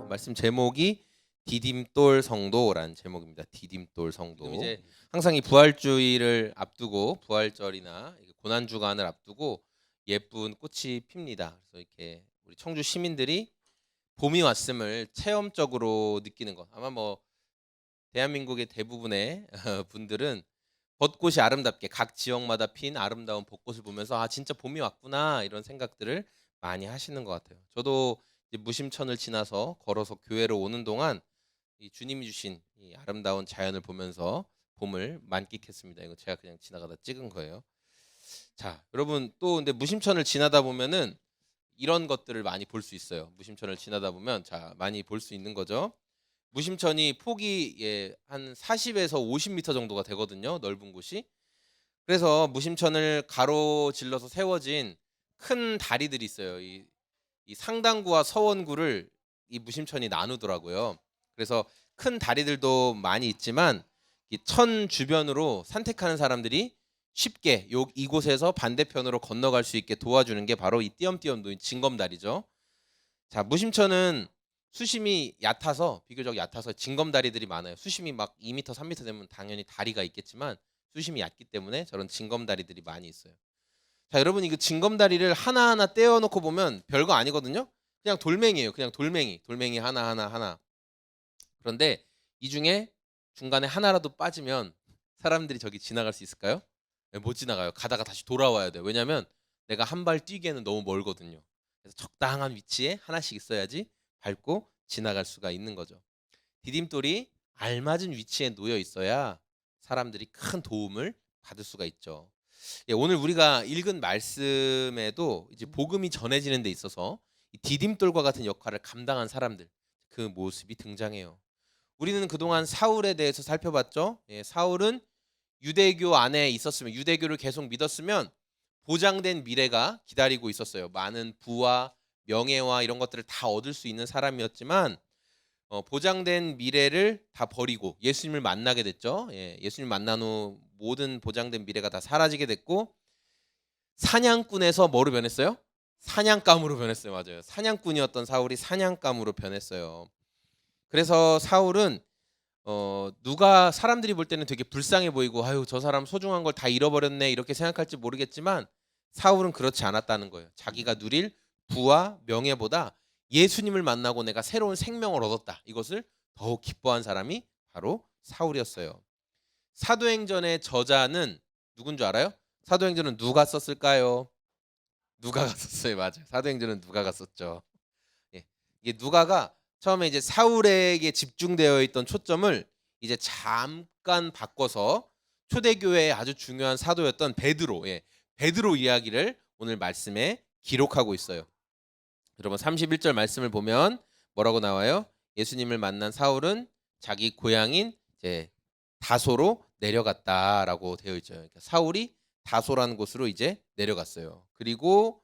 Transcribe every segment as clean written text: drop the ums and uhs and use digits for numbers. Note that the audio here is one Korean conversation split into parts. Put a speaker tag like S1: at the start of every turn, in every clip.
S1: 말씀 제목이 디딤돌 성도라는 제목입니다. 디딤돌 성도. 지금 이제 항상 이 부활주의를 앞두고 부활절이나 고난 주간을 앞두고 예쁜 꽃이 핍니다. 그래서 이렇게 우리 청주 시민들이 봄이 왔음을 체험적으로 느끼는 것. 아마 뭐 대한민국의 대부분의 분들은 벚꽃이 아름답게 각 지역마다 핀 아름다운 벚꽃을 보면서 아 진짜 봄이 왔구나 이런 생각들을 많이 하시는 것 같아요. 저도 이제 무심천을 지나서 걸어서 교회로 오는 동안 이 주님이 주신 이 아름다운 자연을 보면서 봄을 만끽했습니다. 이거 제가 그냥 지나가다 찍은 거예요. 자, 여러분 또 근데 무심천을 지나다 보면은 이런 것들을 많이 볼 수 있어요. 무심천을 지나다 보면 자 많이 볼 수 있는 거죠. 무심천이 폭이 한 40에서 50m 정도가 되거든요. 넓은 곳이. 그래서 무심천을 가로질러서 세워진 큰 다리들이 있어요. 이 상당구와 서원구를 이 무심천이 나누더라고요. 그래서 큰 다리들도 많이 있지만 이 천 주변으로 산책하는 사람들이 쉽게 이곳에서 반대편으로 건너갈 수 있게 도와주는 게 바로 이 띄엄띄엄 놓인 징검다리죠. 자, 무심천은 수심이 얕아서 비교적 얕아서 징검다리들이 많아요. 수심이 막 2m, 3m 되면 당연히 다리가 있겠지만 수심이 얕기 때문에 저런 징검다리들이 많이 있어요. 자, 여러분 이거 징검다리를 하나하나 떼어놓고 보면 별거 아니거든요. 그냥 돌멩이에요. 그냥 돌멩이 하나. 그런데 이 중에 중간에 하나라도 빠지면 사람들이 저기 지나갈 수 있을까요? 네, 못 지나가요. 가다가 다시 돌아와야 돼요. 왜냐하면 내가 한 발 뛰기에는 너무 멀거든요. 그래서 적당한 위치에 하나씩 있어야지 밟고 지나갈 수가 있는 거죠. 디딤돌이 알맞은 위치에 놓여 있어야 사람들이 큰 도움을 받을 수가 있죠. 오늘 우리가 읽은 말씀에도 이제 복음이 전해지는 데 있어서 이 디딤돌과 같은 역할을 감당한 사람들 그 모습이 등장해요. 우리는 그동안 사울에 대해서 살펴봤죠. 사울은 유대교 안에 있었으면 유대교를 계속 믿었으면 보장된 미래가 기다리고 있었어요. 많은 부와 명예와 이런 것들을 다 얻을 수 있는 사람이었지만 보장된 미래를 다 버리고 예수님을 만나게 됐죠. 예수님 만난 후 모든 보장된 미래가 다 사라지게 됐고 사냥꾼에서 뭐로 변했어요? 사냥감으로 변했어요. 맞아요. 사냥꾼이었던 사울이 사냥감으로 변했어요. 그래서 사울은 누가 사람들이 볼 때는 되게 불쌍해 보이고 아유 저 사람 소중한 걸 다 잃어버렸네 이렇게 생각할지 모르겠지만 사울은 그렇지 않았다는 거예요. 자기가 누릴 부와 명예보다 예수님을 만나고 내가 새로운 생명을 얻었다. 이것을 더욱 기뻐한 사람이 바로 사울이었어요. 사도행전의 저자는 누군 줄 알아요? 사도행전은 누가 썼을까요? 누가가 썼어요. 맞아요. 사도행전은 누가가 썼죠. 이게 누가가 처음에 이제 사울에게 집중되어 있던 초점을 이제 잠깐 바꿔서 초대교회의 아주 중요한 사도였던 베드로 이야기를 오늘 말씀에 기록하고 있어요. 여러분 31절 말씀을 보면 뭐라고 나와요? 예수님을 만난 사울은 자기 고향인 이제 다소로 내려갔다라고 되어 있죠. 그러니까 사울이 다소라는 곳으로 이제 내려갔어요. 그리고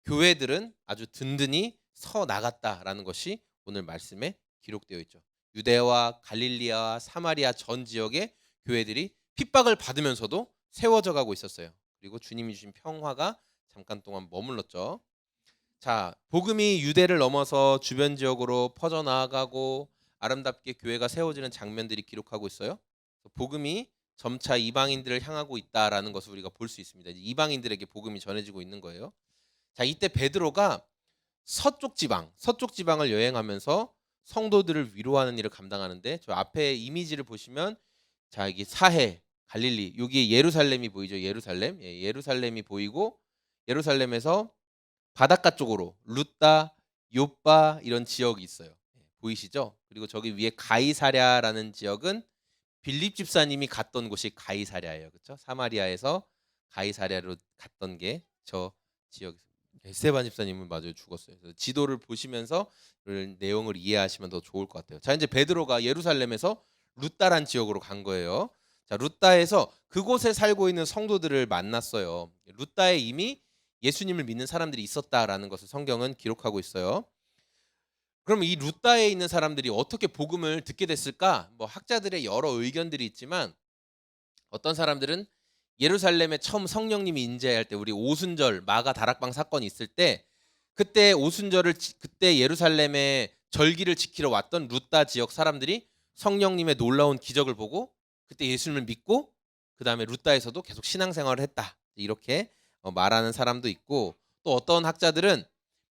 S1: 교회들은 아주 든든히 서 나갔다라는 것이 오늘 말씀에 기록되어 있죠. 유대와 갈릴리아와 사마리아 전 지역의 교회들이 핍박을 받으면서도 세워져 가고 있었어요. 그리고 주님이 주신 평화가 잠깐 동안 머물렀죠. 자, 복음이 유대를 넘어서 주변 지역으로 퍼져나가고 아름답게 교회가 세워지는 장면들이 기록하고 있어요. 복음이 점차 이방인들을 향하고 있다라는 것을 우리가 볼 수 있습니다. 이방인들에게 복음이 전해지고 있는 거예요. 자, 이때 베드로가 서쪽 지방을 여행하면서 성도들을 위로하는 일을 감당하는데 저 앞에 이미지를 보시면 자, 이게 사해, 갈릴리, 여기에 예루살렘이 보이죠. 예루살렘이 보이고 예루살렘에서 바닷가 쪽으로 룻다, 요빠 이런 지역이 있어요. 보이시죠? 그리고 저기 위에 가이사랴라는 지역은 빌립 집사님이 갔던 곳이 가이사랴예요. 그렇죠? 사마리아에서 가이사랴로 갔던 게 저 지역. 스테반 집사님은 맞아요. 죽었어요. 그래서 지도를 보시면서 내용을 이해하시면 더 좋을 것 같아요. 자, 이제 베드로가 예루살렘에서 룻다란 지역으로 간 거예요. 자, 룻다에서 그곳에 살고 있는 성도들을 만났어요. 룻다에 이미 예수님을 믿는 사람들이 있었다라는 것을 성경은 기록하고 있어요. 그럼 이 룻다에 있는 사람들이 어떻게 복음을 듣게 됐을까? 뭐 학자들의 여러 의견들이 있지만 어떤 사람들은 예루살렘에 처음 성령님이 임재할 때 우리 오순절 마가 다락방 사건이 있을 때 그때 오순절을 그때 예루살렘에 절기를 지키러 왔던 루따 지역 사람들이 성령님의 놀라운 기적을 보고 그때 예수님을 믿고 그 다음에 루따에서도 계속 신앙생활을 했다. 이렇게 말하는 사람도 있고, 또 어떤 학자들은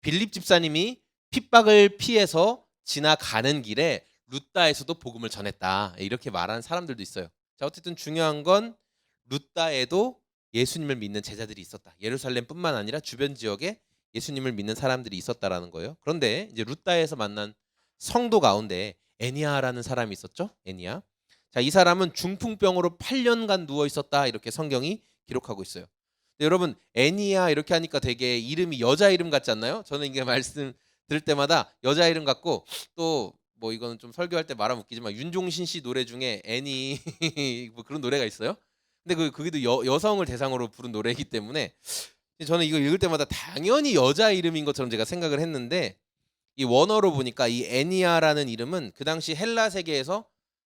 S1: 빌립 집사님이 핍박을 피해서 지나가는 길에 루따에서도 복음을 전했다. 이렇게 말하는 사람들도 있어요. 자, 어쨌든 중요한 건 루따에도 예수님을 믿는 제자들이 있었다. 예루살렘뿐만 아니라 주변 지역에 예수님을 믿는 사람들이 있었다라는 거예요. 그런데 이제 루따에서 만난 성도 가운데 애니아라는 사람이 있었죠. 애니아. 자, 이 사람은 중풍병으로 8년간 누워 있었다. 이렇게 성경이 기록하고 있어요. 근데 여러분, 애니아 이렇게 하니까 되게 이름이 여자 이름 같지 않나요? 저는 이게 말씀 들을 때마다 여자 이름 같고, 또 뭐 이거는 좀 설교할 때 말하면 웃기지만 윤종신 씨 노래 중에 애니 뭐 그런 노래가 있어요. 근데 그게도 여성을 대상으로 부른 노래이기 때문에 저는 이거 읽을 때마다 당연히 여자 이름인 것처럼 제가 생각을 했는데, 이 원어로 보니까 이 애니아라는 이름은 그 당시 헬라 세계에서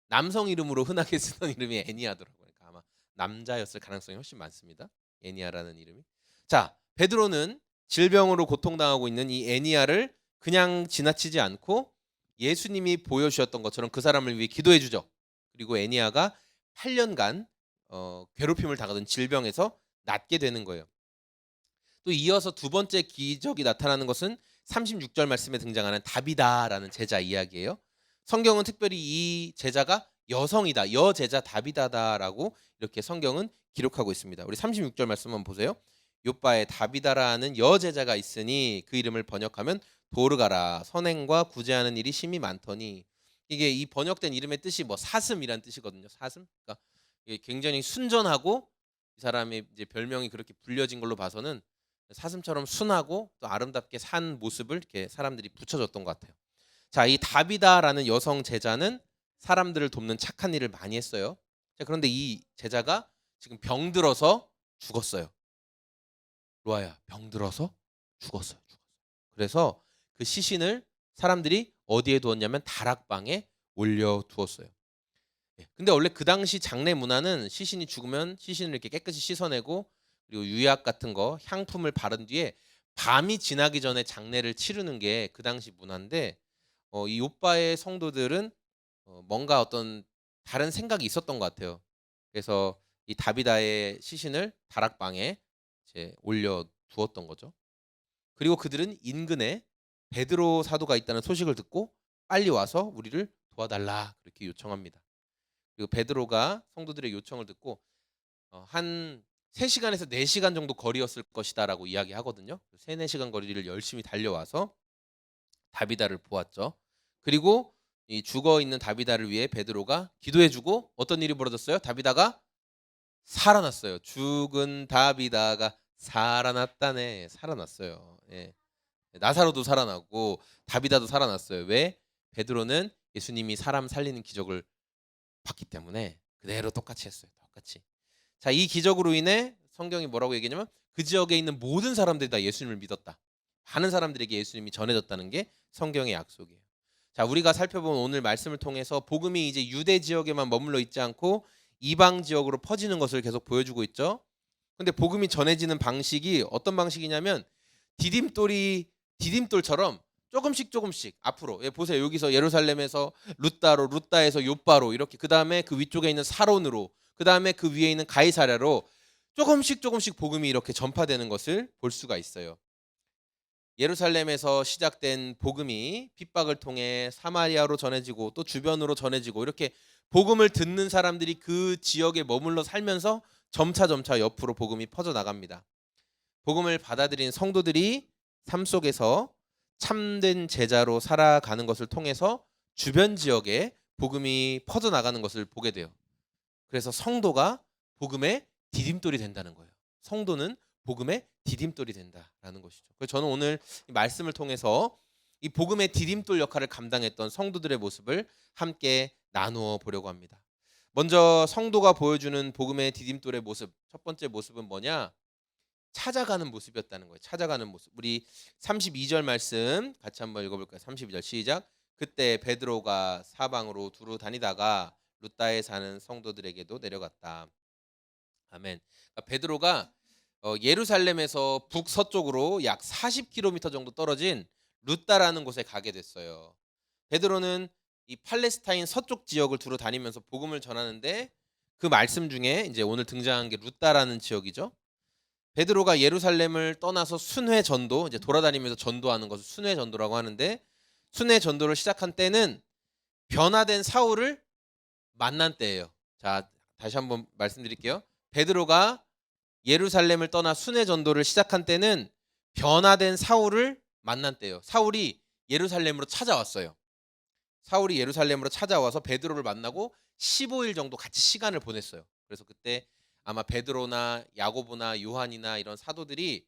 S1: 남성 이름으로 흔하게 쓰던 이름이 애니아더라고요. 그러니까 아마 남자였을 가능성이 훨씬 많습니다. 애니아라는 이름이. 자, 베드로는 질병으로 고통당하고 있는 이 애니아를 그냥 지나치지 않고 예수님이 보여주셨던 것처럼 그 사람을 위해 기도해 주죠. 그리고 애니아가 8년간 괴롭힘을 당하던 질병에서 낫게 되는 거예요. 또 이어서 두 번째 기적이 나타나는 것은 36절 말씀에 등장하는 다비다라는 제자 이야기예요. 성경은 특별히 이 제자가 여성이다, 여제자 다비다다라고 이렇게 성경은 기록하고 있습니다. 우리 36절 말씀 한번 보세요. 요바에 다비다라는 여제자가 있으니 그 이름을 번역하면 도르가라, 선행과 구제하는 일이 심히 많더니. 이게 이 번역된 이름의 뜻이 뭐 사슴이란 뜻이거든요. 사슴. 그러니까 이게 굉장히 순전하고, 이 사람의 이제 별명이 그렇게 불려진 걸로 봐서는 사슴처럼 순하고 또 아름답게 산 모습을 이렇게 사람들이 붙여줬던 것 같아요. 자, 이 다비다라는 여성 제자는 사람들을 돕는 착한 일을 많이 했어요. 자, 그런데 이 제자가 지금 병들어서 죽었어요. 로아야, 병들어서 죽었어요. 그래서 그 시신을 사람들이 어디에 두었냐면 다락방에 올려두었어요. 근데 원래 그 당시 장례 문화는 시신이 죽으면 시신을 이렇게 깨끗이 씻어내고 그리고 유약 같은 거, 향품을 바른 뒤에 밤이 지나기 전에 장례를 치르는 게 그 당시 문화인데, 이 요바의 성도들은 뭔가 어떤 다른 생각이 있었던 것 같아요. 그래서 이 다비다의 시신을 다락방에 이제 올려 두었던 거죠. 그리고 그들은 인근에 베드로 사도가 있다는 소식을 듣고 빨리 와서 우리를 도와달라 그렇게 요청합니다. 그리고 베드로가 성도들의 요청을 듣고 한 3시간에서 4시간 정도 거리였을 것이다라고 이야기하거든요. 3, 4시간 거리를 열심히 달려와서 다비다를 보았죠. 그리고 이 죽어 있는 다비다를 위해 베드로가 기도해주고 어떤 일이 벌어졌어요? 다비다가 살아났어요. 죽은 다비다가 살아났다네. 살아났어요. 예. 나사로도 살아나고 다비다도 살아났어요. 왜? 베드로는 예수님이 사람 살리는 기적을 봤기 때문에 그대로 똑같이 했어요. 똑같이. 자, 이 기적으로 인해 성경이 뭐라고 얘기하냐면 그 지역에 있는 모든 사람들이 다 예수님을 믿었다. 많은 사람들에게 예수님이 전해졌다는 게 성경의 약속이에요. 자, 우리가 살펴본 오늘 말씀을 통해서 복음이 이제 유대 지역에만 머물러 있지 않고 이방 지역으로 퍼지는 것을 계속 보여주고 있죠. 근데 복음이 전해지는 방식이 어떤 방식이냐면 디딤돌처럼 조금씩 앞으로. 보세요. 여기서 예루살렘에서 루따로, 루따에서 요바로 이렇게, 그 다음에 그 위쪽에 있는 사론으로, 그 다음에 그 위에 있는 가이사랴로 조금씩 복음이 이렇게 전파되는 것을 볼 수가 있어요. 예루살렘에서 시작된 복음이 핍박을 통해 사마리아로 전해지고 또 주변으로 전해지고, 이렇게 복음을 듣는 사람들이 그 지역에 머물러 살면서 점차 옆으로 복음이 퍼져나갑니다. 복음을 받아들인 성도들이 삶 속에서 참된 제자로 살아가는 것을 통해서 주변 지역에 복음이 퍼져나가는 것을 보게 돼요. 그래서 성도가 복음의 디딤돌이 된다는 거예요. 성도는 복음의 디딤돌이 된다라는 것이죠. 그래서 저는 오늘 이 말씀을 통해서 이 복음의 디딤돌 역할을 감당했던 성도들의 모습을 함께 나누어 보려고 합니다. 먼저 성도가 보여주는 복음의 디딤돌의 모습, 첫 번째 모습은 뭐냐? 찾아가는 모습이었다는 거예요. 찾아가는 모습. 우리 32절 말씀 같이 한번 읽어볼까요? 32절 시작. 그때 베드로가 사방으로 두루 다니다가 루따에 사는 성도들에게도 내려갔다. 아멘. 그러니까 베드로가 예루살렘에서 북서쪽으로 약 40km 정도 떨어진 루따라는 곳에 가게 됐어요. 베드로는 이 팔레스타인 서쪽 지역을 두루 다니면서 복음을 전하는데 그 말씀 중에 이제 오늘 등장한 게 루다라는 지역이죠. 베드로가 예루살렘을 떠나서 순회 전도, 이제 돌아다니면서 전도하는 것을 순회 전도라고 하는데, 순회 전도를 시작한 때는 변화된 사울을 만난 때예요. 자, 다시 한번 말씀드릴게요. 베드로가 예루살렘을 떠나 순회 전도를 시작한 때는 변화된 사울을 만난 때예요. 사울이 예루살렘으로 찾아왔어요. 사울이 예루살렘으로 찾아와서 베드로를 만나고 15일 정도 같이 시간을 보냈어요. 그래서 그때 아마 베드로나 야고보나 요한이나 이런 사도들이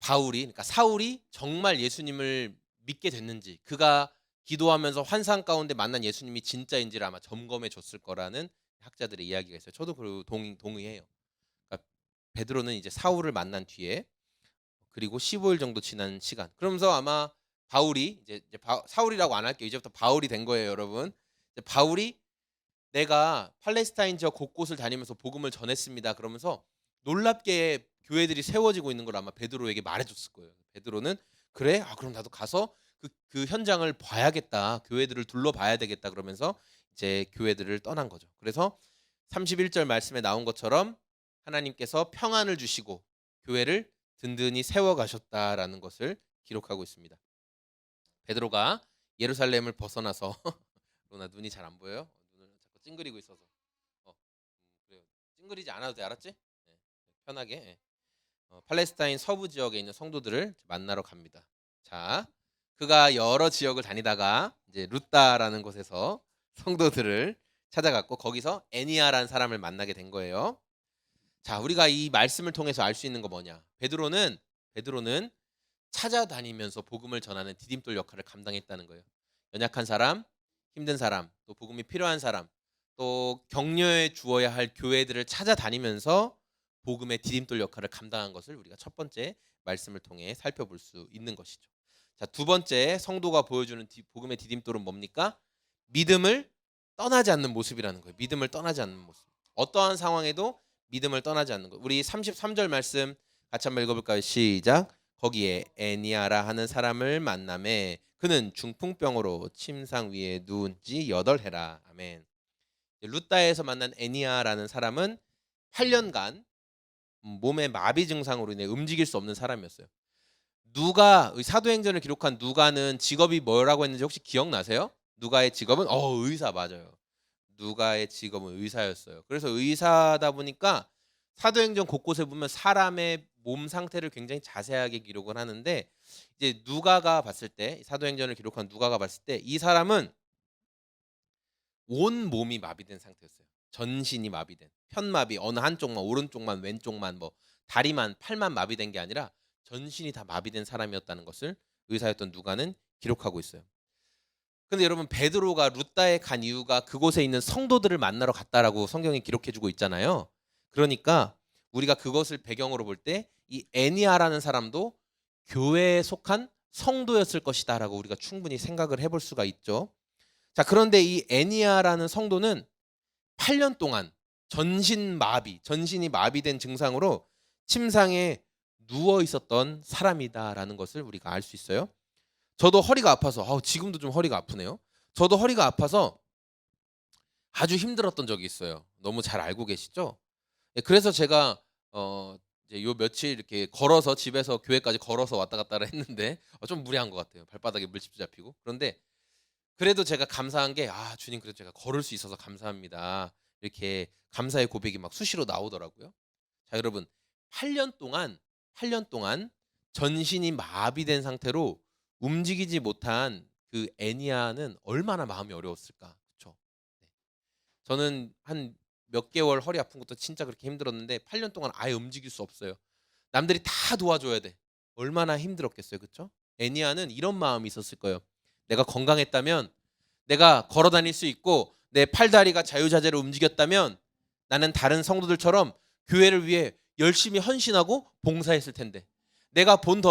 S1: 그러니까 사울이 정말 예수님을 믿게 됐는지, 그가 기도하면서 환상 가운데 만난 예수님이 진짜인지를 아마 점검해 줬을 거라는 학자들의 이야기가 있어요. 저도 그 동의해요. 그러니까 베드로는 이제 사울을 만난 뒤에, 그리고 15일 정도 지난 시간, 그러면서 아마 바울이 이제 사울이라고 안 할게요. 이제부터 바울이 된 거예요, 여러분. 바울이 내가 팔레스타인 지역 곳곳을 다니면서 복음을 전했습니다. 그러면서 놀랍게 교회들이 세워지고 있는 걸 아마 베드로에게 말해줬을 거예요. 베드로는 그래? 그럼 나도 가서 그 현장을 봐야겠다. 교회들을 둘러봐야 되겠다. 그러면서 이제 교회들을 떠난 거죠. 그래서 31절 말씀에 나온 것처럼 하나님께서 평안을 주시고 교회를 든든히 세워가셨다라는 것을 기록하고 있습니다. 베드로가 예루살렘을 벗어나서 로나 눈이 잘 안 보여요? 눈을 자꾸 찡그리고 있어서. 그래요. 찡그리지 않아도 돼, 알았지? 네, 편하게. 네. 팔레스타인 서부 지역에 있는 성도들을 만나러 갑니다. 자, 그가 여러 지역을 다니다가 이제 루다라는 곳에서 성도들을 찾아갔고 거기서 애니아라는 사람을 만나게 된 거예요. 자, 우리가 이 말씀을 통해서 알 수 있는 거 뭐냐? 베드로는 찾아다니면서 복음을 전하는 디딤돌 역할을 감당했다는 거예요. 연약한 사람, 힘든 사람, 또 복음이 필요한 사람, 또 격려해 주어야 할 교회들을 찾아다니면서 복음의 디딤돌 역할을 감당한 것을 우리가 첫 번째 말씀을 통해 살펴볼 수 있는 것이죠. 자, 두 번째 성도가 보여주는 복음의 디딤돌은 뭡니까? 믿음을 떠나지 않는 모습이라는 거예요. 믿음을 떠나지 않는 모습. 어떠한 상황에도 믿음을 떠나지 않는 것. 우리 33절 말씀 같이 한번 읽어볼까요? 시작. 거기에 애니아라 하는 사람을 만남에 그는 중풍병으로 침상 위에 누운 지 8해라. 아멘. 루다에서 만난 애니아라는 사람은 8년간 몸의 마비 증상으로 인해 움직일 수 없는 사람이었어요. 사도행전을 기록한 누가는 직업이 뭐라고 했는지 혹시 기억나세요? 누가의 직업은 의사 맞아요. 누가의 직업은 의사였어요. 그래서 의사다 보니까 사도행전 곳곳에 보면 사람의 몸 상태를 굉장히 자세하게 기록을 하는데, 이제 누가가 봤을 때, 사도행전을 기록한 누가가 봤을 때 이 사람은 온 몸이 마비된 상태였어요. 전신이 마비된, 편마비, 어느 한쪽만, 오른쪽만, 왼쪽만, 뭐 다리만, 팔만 마비된 게 아니라 전신이 다 마비된 사람이었다는 것을 의사였던 누가는 기록하고 있어요. 근데 여러분, 베드로가 루다에 간 이유가 그곳에 있는 성도들을 만나러 갔다라고 성경이 기록해주고 있잖아요. 그러니까 우리가 그것을 배경으로 볼 때 이 애니아라는 사람도 교회에 속한 성도였을 것이다라고 우리가 충분히 생각을 해볼 수가 있죠. 자, 그런데 이 애니아라는 성도는 8년 동안 전신이 마비된 증상으로 침상에 누워 있었던 사람이다라는 것을 우리가 알 수 있어요. 저도 허리가 아파서 지금도 좀 허리가 아프네요. 저도 허리가 아파서 아주 힘들었던 적이 있어요. 너무 잘 알고 계시죠? 그래서 제가 이제 요 며칠 이렇게 걸어서 집에서 교회까지 걸어서 왔다 갔다 했는데 좀 무리한 것 같아요. 발바닥에 물집도 잡히고. 그런데 그래도 제가 감사한 게 주님, 그래도 제가 걸을 수 있어서 감사합니다. 이렇게 감사의 고백이 막 수시로 나오더라고요. 자, 여러분, 8년 동안 전신이 마비된 상태로 움직이지 못한 그 애니아는 얼마나 마음이 어려웠을까. 그렇죠? 네. 저는 한 몇 개월 허리 아픈 것도 진짜 그렇게 힘들었는데 8년 동안 아예 움직일 수 없어요. 남들이 다 도와줘야 돼. 얼마나 힘들었겠어요. 그렇죠? 애니아는 이런 마음이 있었을 거예요. 내가 건강했다면, 내가 걸어 다닐 수 있고 내 팔다리가 자유자재로 움직였다면 나는 다른 성도들처럼 교회를 위해 열심히 헌신하고 봉사했을 텐데, 내가 번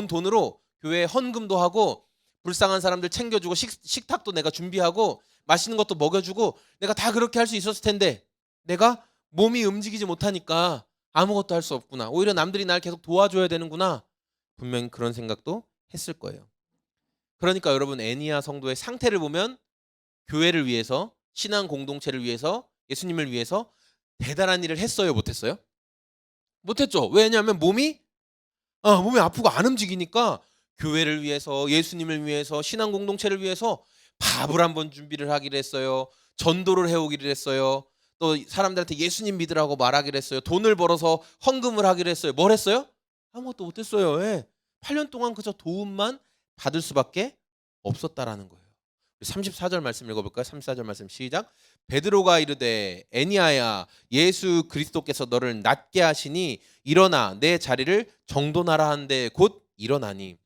S1: 돈으로 교회에 헌금도 하고 불쌍한 사람들 챙겨주고 식탁도 내가 준비하고 맛있는 것도 먹여주고 내가 다 그렇게 할 수 있었을 텐데 내가 몸이 움직이지 못하니까 아무것도 할 수 없구나. 오히려 남들이 날 계속 도와줘야 되는구나. 분명히 그런 생각도 했을 거예요. 그러니까 여러분 애니아 성도의 상태를 보면 교회를 위해서, 신앙 공동체를 위해서, 예수님을 위해서 대단한 일을 했어요, 못했어요? 못했죠. 왜냐하면 몸이 아프고 안 움직이니까 교회를 위해서, 예수님을 위해서, 신앙 공동체를 위해서 밥을 한번 준비를 하기로 했어요. 전도를 해오기로 했어요. 또 사람들한테 예수님 믿으라고 말하기로 했어요. 돈을 벌어서 헌금을 하기로 했어요. 뭘 했어요? 아무것도 못했어요. 예. 8년 동안 그저 도움만 받을 수밖에 없었다라는 거예요. 34절 말씀 읽어볼까요? 34절 말씀 시작. 베드로가 이르되 애니아야 예수 그리스도께서 너를 낫게 하시니 일어나 내 자리를 정돈하라 한데 곧 일어나니.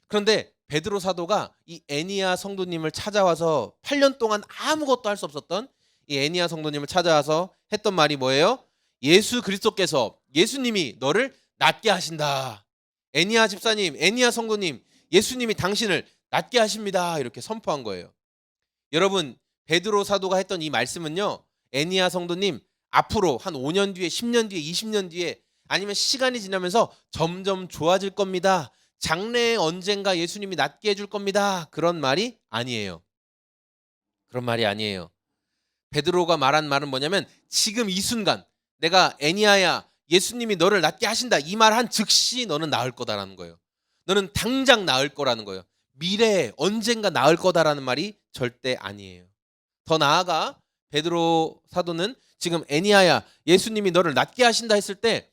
S1: 그런데 베드로 사도가 이 애니아 성도님을 찾아와서 8년 동안 아무것도 할 수 없었던 이 애니아 성도님을 찾아와서 했던 말이 뭐예요? 예수 그리스도께서, 예수님이 너를 낫게 하신다. 애니아 집사님, 애니아 성도님, 예수님이 당신을 낫게 하십니다. 이렇게 선포한 거예요. 여러분 베드로 사도가 했던 이 말씀은요, 애니아 성도님 앞으로 한 5년 뒤에, 10년 뒤에, 20년 뒤에 아니면 시간이 지나면서 점점 좋아질 겁니다. 장래에 언젠가 예수님이 낫게 해줄 겁니다. 그런 말이 아니에요. 그런 말이 아니에요. 베드로가 말한 말은 뭐냐면 지금 이 순간 내가 애니아야 예수님이 너를 낫게 하신다 이 말 한 즉시 너는 나을 거다라는 거예요. 너는 당장 나을 거라는 거예요. 미래에 언젠가 나을 거다라는 말이 절대 아니에요. 더 나아가 베드로 사도는 지금 애니아야 예수님이 너를 낫게 하신다 했을 때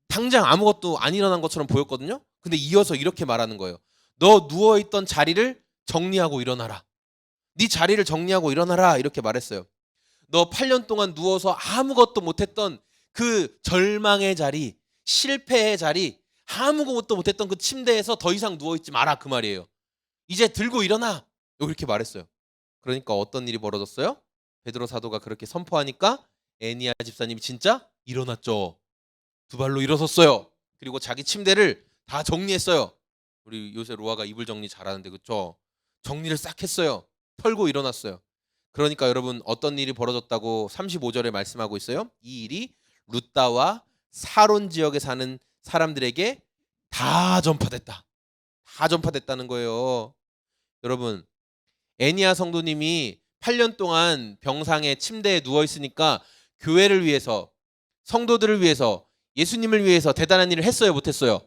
S1: 당장 아무것도 안 일어난 것처럼 보였거든요. 근데 이어서 이렇게 말하는 거예요. 너 누워있던 자리를 정리하고 일어나라. 네 자리를 정리하고 일어나라 이렇게 말했어요. 너 8년 동안 누워서 아무것도 못했던 그 절망의 자리, 실패의 자리, 아무것도 못했던 그 침대에서 더 이상 누워있지 마라 그 말이에요. 이제 들고 일어나 이렇게 말했어요. 그러니까 어떤 일이 벌어졌어요? 베드로 사도가 그렇게 선포하니까 애니아 집사님이 진짜 일어났죠. 두 발로 일어섰어요. 그리고 자기 침대를 다 정리했어요. 우리 요새 로아가 이불 정리 잘하는데 그쵸? 정리를 싹 했어요. 털고 일어났어요. 그러니까 여러분 어떤 일이 벌어졌다고 35절에 말씀하고 있어요? 이 일이 루따와 사론 지역에 사는 사람들에게 다 전파됐다. 다 전파됐다는 거예요. 여러분 애니아 성도님이 8년 동안 병상에 침대에 누워 있으니까 교회를 위해서, 성도들을 위해서, 예수님을 위해서 대단한 일을 했어요, 못했어요?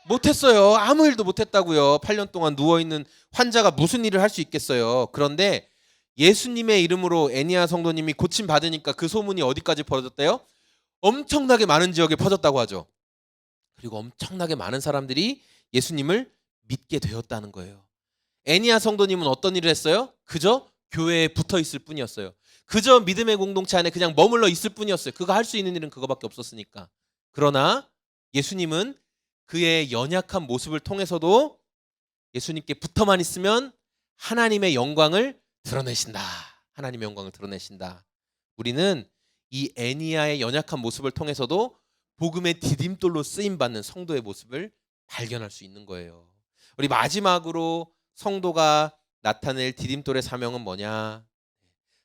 S1: 못했어요. 아무 일도 못했다고요. 8년 동안 누워있는 환자가 무슨 일을 할 수 있겠어요. 그런데 예수님의 이름으로 애니아 성도님이 고침받으니까 그 소문이 어디까지 퍼졌대요? 엄청나게 많은 지역에 퍼졌다고 하죠. 그리고 엄청나게 많은 사람들이 예수님을 믿게 되었다는 거예요. 애니아 성도님은 어떤 일을 했어요? 그저 교회에 붙어 있을 뿐이었어요. 그저 믿음의 공동체 안에 그냥 머물러 있을 뿐이었어요. 그가 할 수 있는 일은 그거밖에 없었으니까. 그러나 예수님은 그의 연약한 모습을 통해서도 예수님께 붙어만 있으면 하나님의 영광을 드러내신다. 하나님의 영광을 드러내신다. 우리는 이 애니아의 연약한 모습을 통해서도 복음의 디딤돌로 쓰임받는 성도의 모습을 발견할 수 있는 거예요. 우리 마지막으로 성도가 나타낼 디딤돌의 사명은 뭐냐?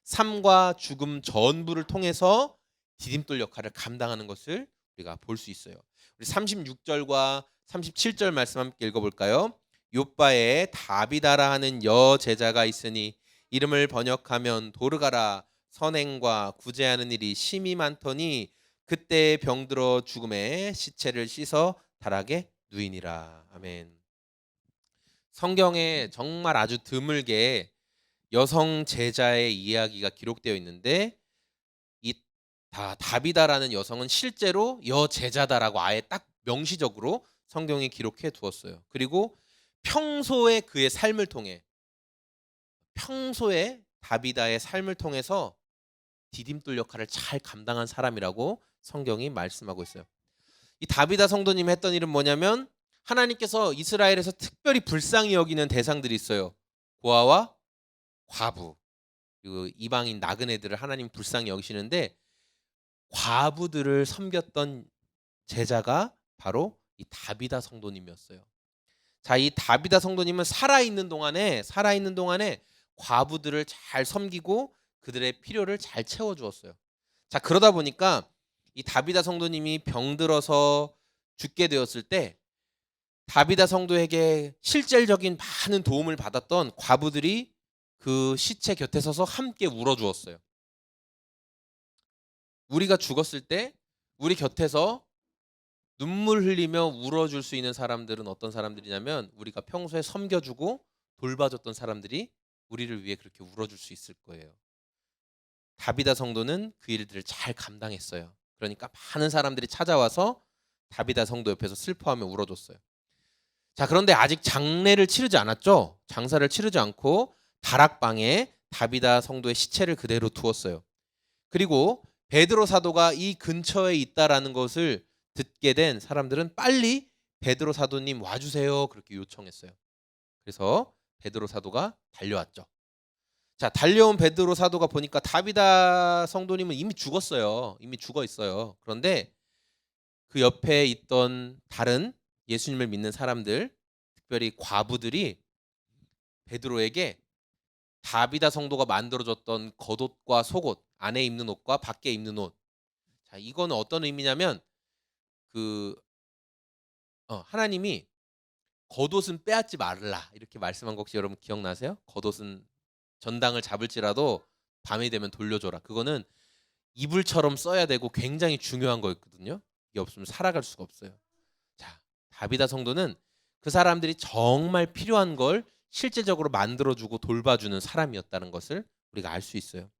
S1: 삶과 죽음 전부를 통해서 디딤돌 역할을 감당하는 것을 우리가 볼 수 있어요. 우리 36절과 37절 말씀 함께 읽어볼까요? 욥바에 다비다라 하는 여제자가 있으니 이름을 번역하면 도르가라 선행과 구제하는 일이 심히 많더니 그때 병들어 죽음에 시체를 씻어 다락에 누이니라. 아멘. 성경에 정말 아주 드물게 여성 제자의 이야기가 기록되어 있는데 이 다비다라는 여성은 실제로 여제자다라고 아예 딱 명시적으로 성경에 기록해 두었어요. 그리고 평소에 그의 삶을 통해, 평소에 다비다의 삶을 통해서 디딤돌 역할을 잘 감당한 사람이라고 성경이 말씀하고 있어요. 이 다비다 성도님이 했던 일은 뭐냐면 하나님께서 이스라엘에서 특별히 불쌍히 여기는 대상들이 있어요. 고아와 과부, 그리고 이방인 나그네들을 하나님 불쌍히 여기시는데 과부들을 섬겼던 제자가 바로 이 다비다 성도님이었어요. 자, 이 다비다 성도님은 살아있는 동안에 과부들을 잘 섬기고 그들의 필요를 잘 채워주었어요. 자, 그러다 보니까 이 다비다 성도님이 병들어서 죽게 되었을 때 다비다 성도에게 실질적인 많은 도움을 받았던 과부들이 그 시체 곁에 서서 함께 울어주었어요. 우리가 죽었을 때 우리 곁에서 눈물 흘리며 울어줄 수 있는 사람들은 어떤 사람들이냐면 우리가 평소에 섬겨주고 돌봐줬던 사람들이 우리를 위해 그렇게 울어줄 수 있을 거예요. 다비다 성도는 그 일들을 잘 감당했어요. 그러니까 많은 사람들이 찾아와서 다비다 성도 옆에서 슬퍼하며 울어줬어요. 자, 그런데 아직 장례를 치르지 않았죠. 장사를 치르지 않고 다락방에 다비다 성도의 시체를 그대로 두었어요. 그리고 베드로 사도가 이 근처에 있다라는 것을 듣게 된 사람들은 빨리 베드로 사도님 와주세요 그렇게 요청했어요. 그래서 베드로 사도가 달려왔죠. 자, 달려온 베드로 사도가 보니까 다비다 성도님은 이미 죽었어요. 이미 죽어 있어요. 그런데 그 옆에 있던 다른 예수님을 믿는 사람들, 특별히 과부들이 베드로에게 다비다 성도가 만들어줬던 겉옷과 속옷, 안에 입는 옷과 밖에 입는 옷. 자, 이거는 어떤 의미냐면 하나님이 겉옷은 빼앗지 말라 이렇게 말씀한 거 혹시 여러분 기억나세요? 겉옷은 전당을 잡을지라도 밤이 되면 돌려줘라. 그거는 이불처럼 써야 되고 굉장히 중요한 거였거든요. 이게 없으면 살아갈 수가 없어요. 자, 다비다 성도는 그 사람들이 정말 필요한 걸 실제적으로 만들어주고 돌봐주는 사람이었다는 것을 우리가 알 수 있어요.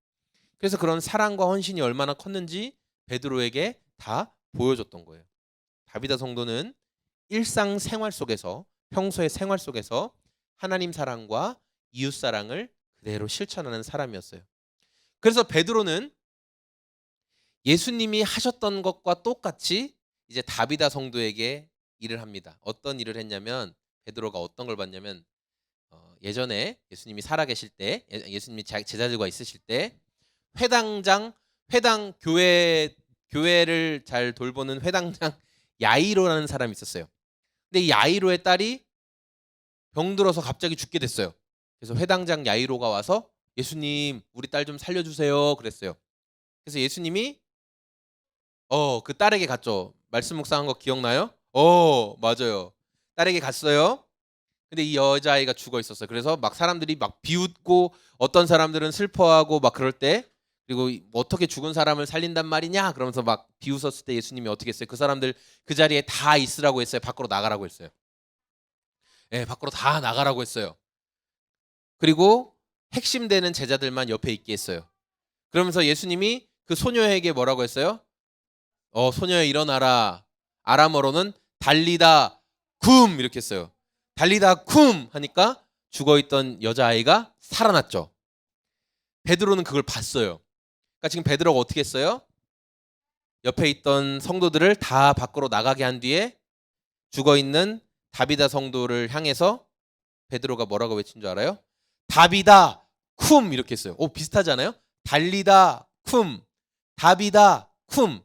S1: 그래서 그런 사랑과 헌신이 얼마나 컸는지 베드로에게 다 보여줬던 거예요. 다비다 성도는 일상생활 속에서 평소의 생활 속에서 하나님 사랑과 이웃 사랑을 그대로 실천하는 사람이었어요. 그래서 베드로는 예수님이 하셨던 것과 똑같이 이제 다비다 성도에게 일을 합니다. 어떤 일을 했냐면 베드로가 어떤 걸 봤냐면 예전에 예수님이 살아계실 때 예수님이 제자들과 있으실 때 회당 교회를 잘 돌보는 회당장 야이로라는 사람이 있었어요. 근데 이 야이로의 딸이 병들어서 갑자기 죽게 됐어요. 그래서 회당장 야이로가 와서 예수님 우리 딸 좀 살려주세요 그랬어요. 그래서 예수님이 그 딸에게 갔죠. 말씀 묵상한 거 기억나요? 맞아요. 딸에게 갔어요. 근데 이 여자아이가 죽어 있었어요. 그래서 막 사람들이 막 비웃고 어떤 사람들은 슬퍼하고 막 그럴 때 그리고 어떻게 죽은 사람을 살린단 말이냐 그러면서 막 비웃었을 때 예수님이 어떻게 했어요? 그 사람들 그 자리에 다 있으라고 했어요. 밖으로 나가라고 했어요. 네, 밖으로 다 나가라고 했어요. 그리고 핵심되는 제자들만 옆에 있게 했어요. 그러면서 예수님이 그 소녀에게 뭐라고 했어요? 소녀야 일어나라. 아람어로는 달리다 쿰 이렇게 했어요. 달리다 쿰 하니까 죽어있던 여자아이가 살아났죠. 베드로는 그걸 봤어요. 그러니까 지금 베드로가 어떻게 했어요? 옆에 있던 성도들을 다 밖으로 나가게 한 뒤에 죽어있는 다비다 성도를 향해서 베드로가 뭐라고 외친 줄 알아요? 다비다 쿰 이렇게 했어요. 비슷하지 않아요? 달리다 쿰 다비다 쿰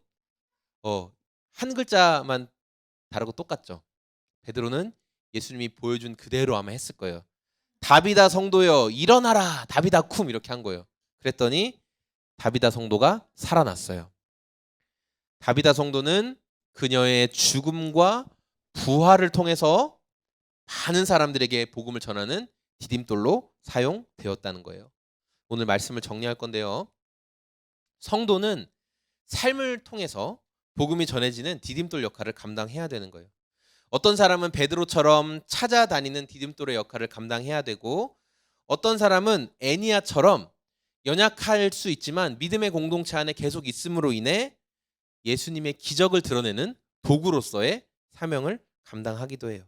S1: 한 글자만 다르고 똑같죠. 베드로는 예수님이 보여준 그대로 아마 했을 거예요. 다비다 성도여 일어나라 다비다 쿰 이렇게 한 거예요. 그랬더니 다비다 성도가 살아났어요. 다비다 성도는 그녀의 죽음과 부활을 통해서 많은 사람들에게 복음을 전하는 디딤돌로 사용되었다는 거예요. 오늘 말씀을 정리할 건데요. 성도는 삶을 통해서 복음이 전해지는 디딤돌 역할을 감당해야 되는 거예요. 어떤 사람은 베드로처럼 찾아다니는 디딤돌의 역할을 감당해야 되고 어떤 사람은 애니아처럼 연약할 수 있지만 믿음의 공동체 안에 계속 있음으로 인해 예수님의 기적을 드러내는 도구로서의 사명을 감당하기도 해요.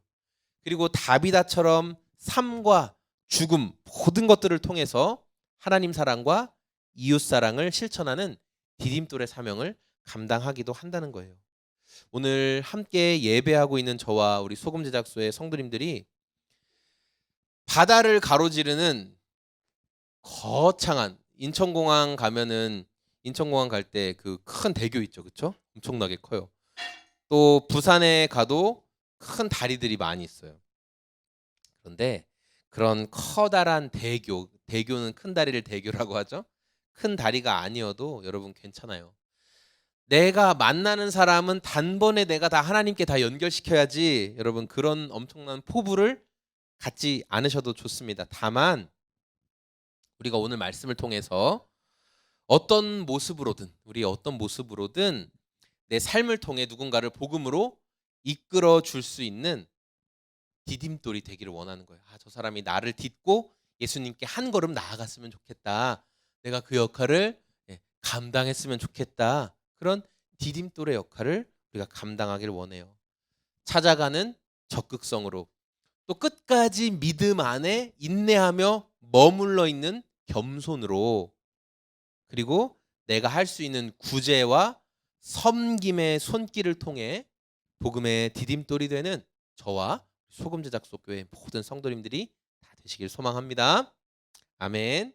S1: 그리고 다비다처럼 삶과 죽음 모든 것들을 통해서 하나님 사랑과 이웃 사랑을 실천하는 디딤돌의 사명을 감당하기도 한다는 거예요. 오늘 함께 예배하고 있는 저와 우리 소금 제작소의 성도님들이 바다를 가로지르는 거창한 인천공항 가면은 인천공항 갈 때 그 큰 대교 있죠, 그렇죠? 엄청나게 커요. 또 부산에 가도 큰 다리들이 많이 있어요. 그런데 그런 커다란 대교는 큰 다리를 대교라고 하죠. 큰 다리가 아니어도 여러분 괜찮아요. 내가 만나는 사람은 단번에 내가 다 하나님께 다 연결시켜야지 여러분 그런 엄청난 포부를 갖지 않으셔도 좋습니다. 다만 우리가 오늘 말씀을 통해서 우리 어떤 모습으로든 내 삶을 통해 누군가를 복음으로 이끌어 줄 수 있는 디딤돌이 되기를 원하는 거예요. 저 사람이 나를 딛고 예수님께 한 걸음 나아갔으면 좋겠다. 내가 그 역할을 감당했으면 좋겠다. 그런 디딤돌의 역할을 우리가 감당하길 원해요. 찾아가는 적극성으로 또 끝까지 믿음 안에 인내하며 머물러 있는 겸손으로 그리고 내가 할 수 있는 구제와 섬김의 손길을 통해 복음의 디딤돌이 되는 저와 소금 제작소 교회 모든 성도님들이 다 되시길 소망합니다. 아멘.